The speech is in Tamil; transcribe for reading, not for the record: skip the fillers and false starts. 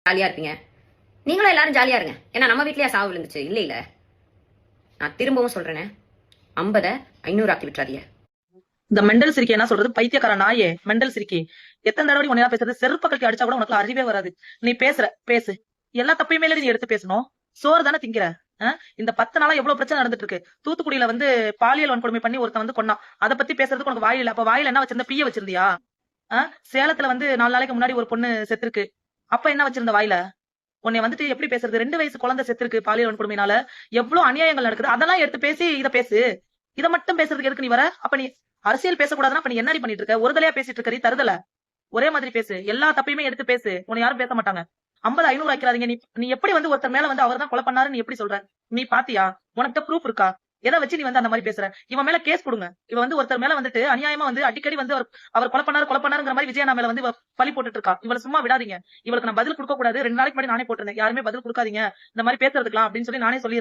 ஜாலியா இருப்பீங்க. நீங்களும் எல்லாரும் ஜாலியா இருங்க. ஏன்னா நம்ம வீட்லயே சாவு விழுந்துச்சு இல்ல இல்ல. நான் திரும்பவும் சொல்றேனே, 50 500 ஆக்கி விட்டுறாதீங்க. இந்த மெண்டல் சிரிக்கி என்ன சொல்றது? பைத்தியக்கார நாயே, மெண்டல் சிரிக்கி. எத்தனை தடவை உன்னையா பேசுறது? செருப்ப கழட்டி அடிச்சா கூட உனக்கு அறிவே வராது. நீ பேசு. எல்லா தப்பையுமே நீ எடுத்து பேசணும். சோறு தானே திங்கிற. இந்த 10 நாளா எவ்வளவு பிரச்சனை நடந்துட்டு இருக்கு. தூத்துக்குடியில வந்து பாலியல் வன்கொடுமை பண்ணி ஒருத்தன் வந்து கொன்னான். அத பத்தி பேசுறதுக்கு உனக்கு வாய் இல்ல. அப்ப வாயில என்ன வச்சிருந்த? பீய வச்சிருந்தியா? சேலத்துல வந்து 4 நாளைக்கு முன்னாடி ஒரு பொண்ணு செத்துருக்கு. அப்ப என்ன வச்சிருந்த வாயில? உன்னை வந்துட்டு எப்படி பேசுறது? 2 வயசு குழந்தை செத்துருக்கு பாலியல் வன்கொடுமையினால. எவ்வளவு அநியாயங்கள் நடக்குது. அதெல்லாம் எடுத்து பேசி இத பேசு. இத மட்டும் பேசுறதுக்கு எதுக்கு நீ வர? அப்ப நீ அரசியல் பேசக்கூடாதுன்னா அப்ப நீ என்னடி பண்ணிட்டு இருக்க? ஒரு தலையா பேசிட்டு இருக்க, தருதல. ஒரே மாதிரி பேசு. எல்லா தப்பையுமே எடுத்து பேசு. உன்னை யாரும் பேச மாட்டாங்க. 50 500 ஆக்கிறாதீங்க. நீ எப்படி வந்து ஒருத்தர் மேல வந்து அவர் தான் கொலை பண்ணாருன்னு நீ எப்படி சொல்ற? நீ பாத்தியா? உனக்கிட்ட ப்ரூஃப் இருக்கா? எதை வச்சு நீ வந்து அந்த மாதிரி பேசுற? இவன் மேல கேஸ் கொடுங்க. இவன் வந்து ஒருத்தர் மேல வந்துட்டு அநியாயமா வந்து அடிக்கடி வந்து அவர் கொலை பண்ணாருங்கிற மாதிரி விஜயண்ணா மேல வந்து பழி போட்டுட்டு இருக்கா. இவள சும்மா விடாதீங்க. இவளுக்கு நான் பதில் கொடுக்க கூடாது. 2 நாளைக்கு முன்னாடி நானே போட்டிருந்தேன். யாருமே பதில் கொடுக்காதீங்க இந்த மாதிரி பேசுறதுக்கலாம் அப்படின்னு சொல்லி நானே சொல்லி